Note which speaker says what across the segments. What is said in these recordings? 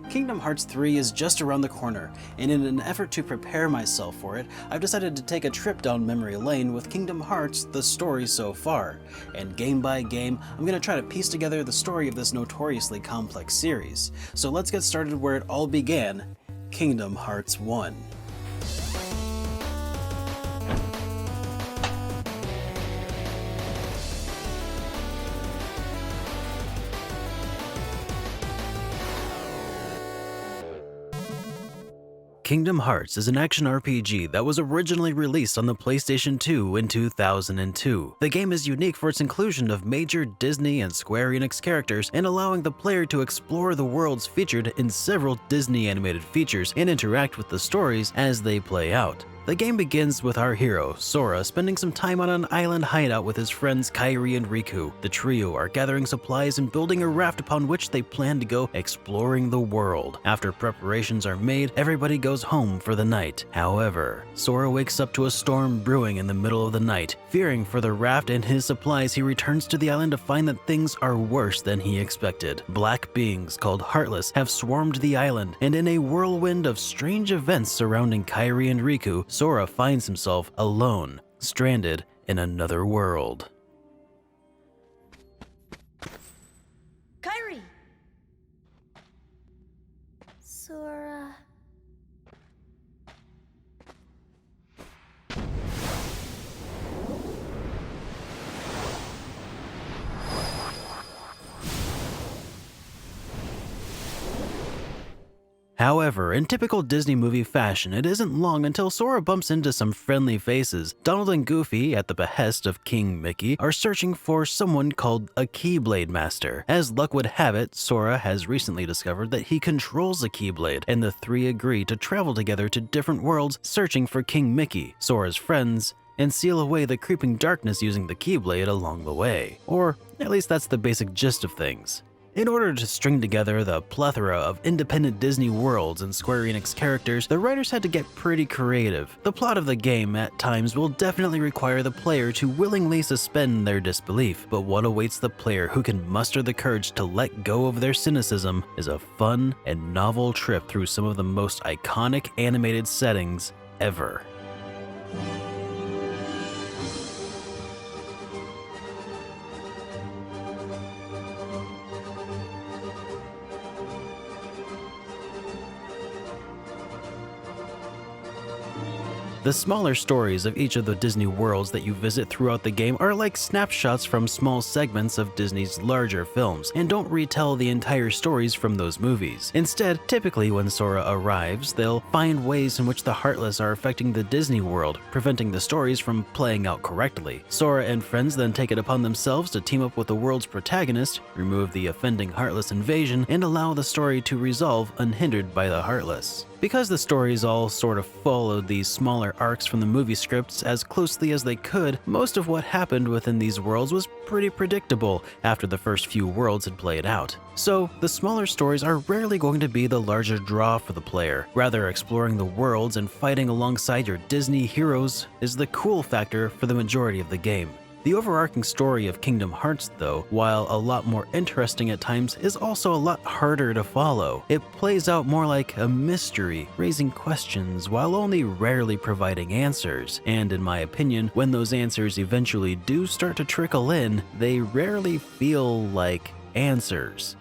Speaker 1: Kingdom Hearts 3 is just around the corner, and in an effort to prepare myself for it, I've decided to take a trip down memory lane with Kingdom Hearts, the story so far. And game by game, I'm going to try to piece together the story of this notoriously complex series. So let's get started where it all began, Kingdom Hearts 1. Kingdom Hearts is an action RPG that was originally released on the PlayStation 2 in 2002. The game is unique for its inclusion of major Disney and Square Enix characters and allowing the player to explore the worlds featured in several Disney animated features and interact with the stories as they play out. The game begins with our hero, Sora, spending some time on an island hideout with his friends Kairi and Riku. The trio are gathering supplies and building a raft upon which they plan to go exploring the world. After preparations are made, everybody goes home for the night. However, Sora wakes up to a storm brewing in the middle of the night. Fearing for the raft and his supplies, he returns to the island to find that things are worse than he expected. Black beings called Heartless have swarmed the island, and in a whirlwind of strange events surrounding Kairi and Riku, Sora finds himself alone, stranded in another world.
Speaker 2: Kairi! Sora...
Speaker 1: However, in typical Disney movie fashion, it isn't long until Sora bumps into some friendly faces. Donald and Goofy, at the behest of King Mickey, are searching for someone called a Keyblade Master. As luck would have it, Sora has recently discovered that he controls a Keyblade, and the three agree to travel together to different worlds searching for King Mickey, Sora's friends, and seal away the creeping darkness using the Keyblade along the way. Or at least that's the basic gist of things. In order to string together the plethora of independent Disney worlds and Square Enix characters, the writers had to get pretty creative. The plot of the game at times will definitely require the player to willingly suspend their disbelief, but what awaits the player who can muster the courage to let go of their cynicism is a fun and novel trip through some of the most iconic animated settings ever. The smaller stories of each of the Disney worlds that you visit throughout the game are like snapshots from small segments of Disney's larger films, and don't retell the entire stories from those movies. Instead, typically when Sora arrives, they'll find ways in which the Heartless are affecting the Disney world, preventing the stories from playing out correctly. Sora and friends then take it upon themselves to team up with the world's protagonist, remove the offending Heartless invasion, and allow the story to resolve unhindered by the Heartless. Because the stories all sort of followed these smaller arcs from the movie scripts as closely as they could, most of what happened within these worlds was pretty predictable after the first few worlds had played out. So, the smaller stories are rarely going to be the larger draw for the player. Rather, exploring the worlds and fighting alongside your Disney heroes is the cool factor for the majority of the game. The overarching story of Kingdom Hearts, though, while a lot more interesting at times, is also a lot harder to follow. It plays out more like a mystery, raising questions while only rarely providing answers. And in my opinion, when those answers eventually do start to trickle in, they rarely feel like answers.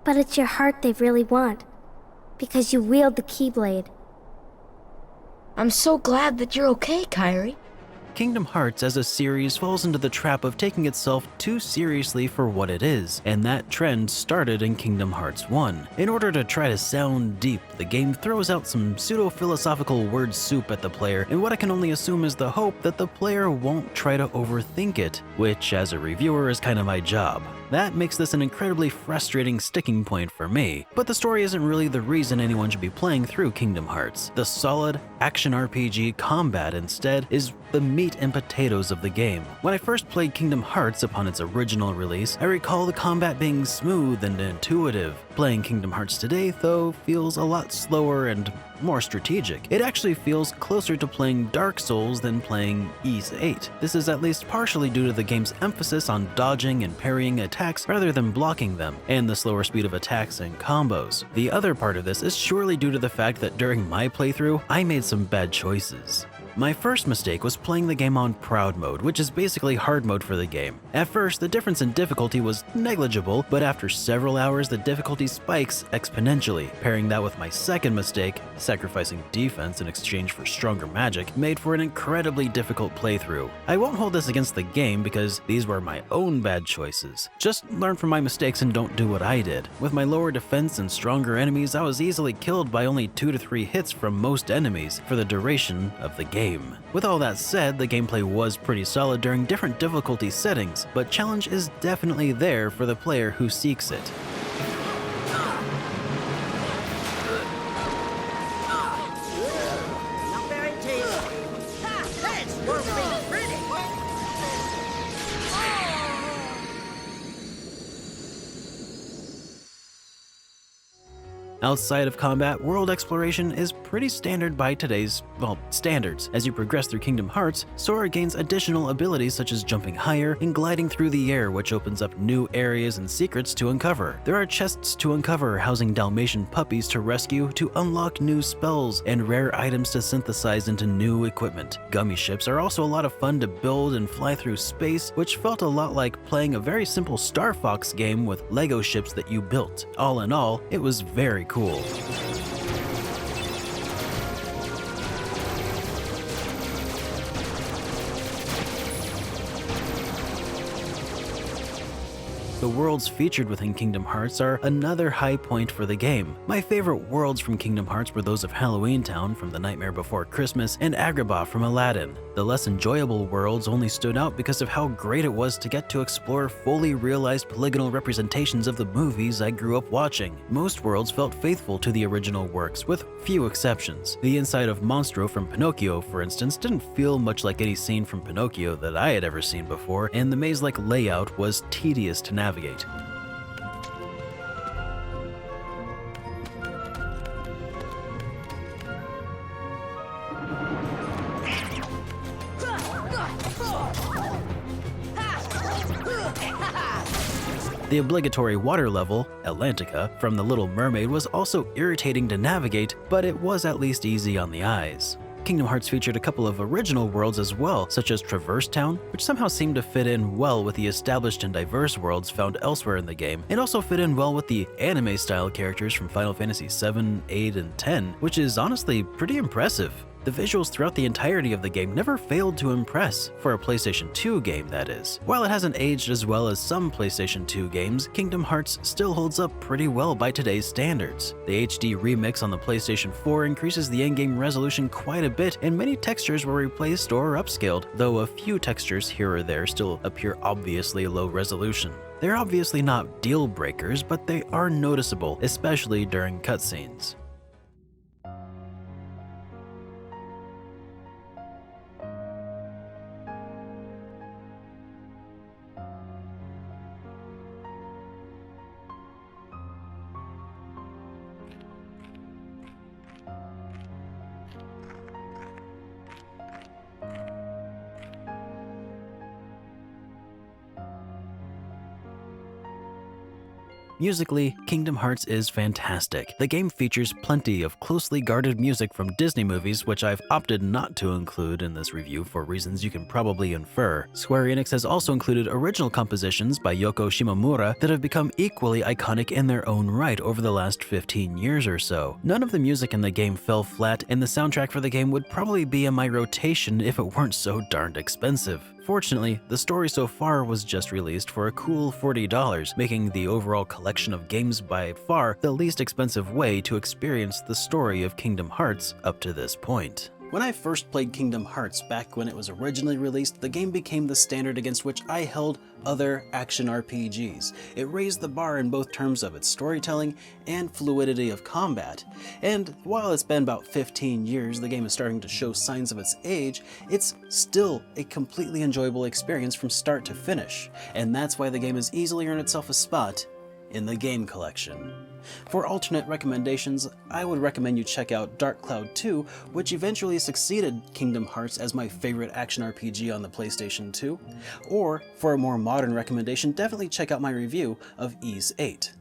Speaker 2: But it's your heart they really want, because you wield the Keyblade.
Speaker 3: I'm so glad that you're okay, Kairi.
Speaker 1: Kingdom Hearts as a series falls into the trap of taking itself too seriously for what it is, and that trend started in Kingdom Hearts 1. In order to try to sound deep, the game throws out some pseudo-philosophical word soup at the player, and what I can only assume is the hope that the player won't try to overthink it, which as a reviewer is kind of my job. That makes this an incredibly frustrating sticking point for me, but the story isn't really the reason anyone should be playing through Kingdom Hearts. The solid action RPG combat instead is the meat and potatoes of the game. When I first played Kingdom Hearts upon its original release, I recall the combat being smooth and intuitive. Playing Kingdom Hearts today, though, feels a lot slower and more strategic. It actually feels closer to playing Dark Souls than playing Ys 8. This is at least partially due to the game's emphasis on dodging and parrying attacks attacks rather than blocking them, and the slower speed of attacks and combos. The other part of this is surely due to the fact that during my playthrough, I made some bad choices. My first mistake was playing the game on Proud mode, which is basically hard mode for the game. At first, the difference in difficulty was negligible, but after several hours, the difficulty spikes exponentially. Pairing that with my second mistake, sacrificing defense in exchange for stronger magic, made for an incredibly difficult playthrough. I won't hold this against the game because these were my own bad choices. Just learn from my mistakes and don't do what I did. With my lower defense and stronger enemies, I was easily killed by only 2 to 3 hits from most enemies for the duration of the game. With all that said, the gameplay was pretty solid during different difficulty settings, but challenge is definitely there for the player who seeks it.
Speaker 4: Not very tasty. Ha! That's worth being pretty.
Speaker 1: Outside of combat, world exploration is pretty standard by today's, standards. As you progress through Kingdom Hearts, Sora gains additional abilities such as jumping higher and gliding through the air, which opens up new areas and secrets to uncover. There are chests to uncover, housing Dalmatian puppies to rescue, to unlock new spells, and rare items to synthesize into new equipment. Gummy ships are also a lot of fun to build and fly through space, which felt a lot like playing a very simple Star Fox game with Lego ships that you built. All in all, it was very cool. The worlds featured within Kingdom Hearts are another high point for the game. My favorite worlds from Kingdom Hearts were those of Halloween Town from The Nightmare Before Christmas and Agrabah from Aladdin. The less enjoyable worlds only stood out because of how great it was to get to explore fully realized polygonal representations of the movies I grew up watching. Most worlds felt faithful to the original works, with few exceptions. The inside of Monstro from Pinocchio, for instance, didn't feel much like any scene from Pinocchio that I had ever seen before, and the maze-like layout was tedious to navigate. The obligatory water level, Atlantica, from The Little Mermaid was also irritating to navigate, but it was at least easy on the eyes. Kingdom Hearts featured a couple of original worlds as well, such as Traverse Town, which somehow seemed to fit in well with the established and diverse worlds found elsewhere in the game, and also fit in well with the anime-style characters from Final Fantasy VII, 8, and 10, which is honestly pretty impressive. The visuals throughout the entirety of the game never failed to impress, for a PlayStation 2 game that is. While it hasn't aged as well as some PlayStation 2 games, Kingdom Hearts still holds up pretty well by today's standards. The HD remix on the PlayStation 4 increases the in-game resolution quite a bit, and many textures were replaced or upscaled, though a few textures here or there still appear obviously low resolution. They're obviously not deal breakers, but they are noticeable, especially during cutscenes. Musically, Kingdom Hearts is fantastic. The game features plenty of closely guarded music from Disney movies, which I've opted not to include in this review for reasons you can probably infer. Square Enix has also included original compositions by Yoko Shimomura that have become equally iconic in their own right over the last 15 years or so. None of the music in the game fell flat, and the soundtrack for the game would probably be in my rotation if it weren't so darned expensive. Fortunately, the story so far was just released for a cool $40, making the overall collection of games by far the least expensive way to experience the story of Kingdom Hearts up to this point. When I first played Kingdom Hearts back when it was originally released, the game became the standard against which I held other action RPGs. It raised the bar in both terms of its storytelling and fluidity of combat. And while it's been about 15 years, the game is starting to show signs of its age, it's still a completely enjoyable experience from start to finish. And that's why the game has easily earned itself a spot in the game collection. For alternate recommendations, I would recommend you check out Dark Cloud 2, which eventually succeeded Kingdom Hearts as my favorite action RPG on the PlayStation 2. Or, for a more modern recommendation, definitely check out my review of Ys 8.